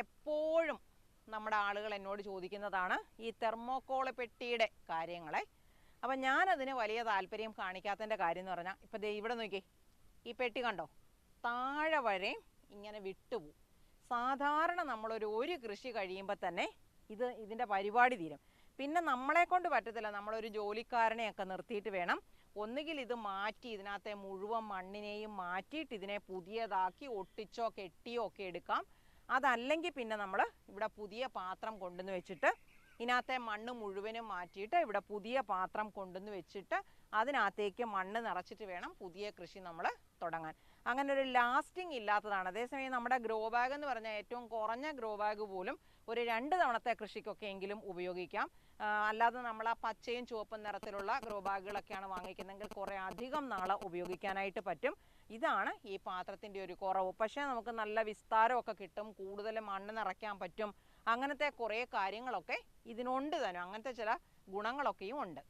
എപ്പോഴും നമ്മുടെ ആളുകൾ എന്നോട് ചോദിക്കുന്നതാണ് ഈ തെർമോക്കോൾ പെട്ടിയുടെ കാര്യങ്ങളെ. അപ്പം ഞാനതിന് വലിയ താല്പര്യം കാണിക്കാത്തതിൻ്റെ കാര്യം എന്ന് പറഞ്ഞാൽ, ഇപ്പം ദേ ഇവിടെ നോക്കി, ഈ പെട്ടി കണ്ടോ, താഴെ വരെയും ഇങ്ങനെ വിട്ടുപോകും. സാധാരണ ഒരു കൃഷി കഴിയുമ്പോൾ തന്നെ ഇതിൻ്റെ പരിപാടി തീരും. പിന്നെ നമ്മളെ കൊണ്ട് പറ്റത്തില്ല, നമ്മളൊരു ജോലിക്കാരനെയൊക്കെ നിർത്തിയിട്ട് വേണം ഒന്നുകിൽ ഇത് മാറ്റി ഇതിനകത്തെ മുഴുവൻ മണ്ണിനെയും മാറ്റിയിട്ട് ഇതിനെ പുതിയതാക്കി ഒട്ടിച്ചോ കെട്ടിയോ ഒക്കെ എടുക്കാം. അതല്ലെങ്കിൽ പിന്നെ നമ്മൾ ഇവിടെ പുതിയ പാത്രം കൊണ്ടുവന്ന് വെച്ചിട്ട് ഇതിനകത്തെ മണ്ണ് മുഴുവനും മാറ്റിയിട്ട് ഇവിടെ പുതിയ പാത്രം കൊണ്ടുവന്ന് വെച്ചിട്ട് അതിനകത്തേക്ക് മണ്ണ് നിറച്ചിട്ട് വേണം പുതിയ കൃഷി നമ്മൾ തുടങ്ങാൻ. അങ്ങനെ ഒരു ലാസ്റ്റിംഗ് ഇല്ലാത്തതാണ്. അതേസമയം നമ്മുടെ ഗ്രോ ബാഗ് എന്ന് പറഞ്ഞാൽ ഏറ്റവും കുറഞ്ഞ ഗ്രോ ബാഗ് പോലും ഒരു 2 തവണത്തെ കൃഷിക്കൊക്കെ എങ്കിലും ഉപയോഗിക്കാം. അല്ലാതെ നമ്മൾ ആ പച്ചയും ചുവപ്പും നിറത്തിലുള്ള ഗ്രോ ബാഗുകളൊക്കെയാണ് വാങ്ങിക്കുന്നതെങ്കിൽ കുറേ അധികം നാൾ ഉപയോഗിക്കാനായിട്ട് പറ്റും. ഇതാണ് ഈ പാത്രത്തിൻ്റെ ഒരു കുറവ്. പക്ഷേ നമുക്ക് നല്ല വിസ്താരമൊക്കെ കിട്ടും, കൂടുതൽ മണ്ണ് നിറയ്ക്കാൻ പറ്റും. അങ്ങനത്തെ കുറേ കാര്യങ്ങളൊക്കെ ഇതിനുണ്ട് തന്നെ, അങ്ങനത്തെ ചില ഗുണങ്ങളൊക്കെയും ഉണ്ട്.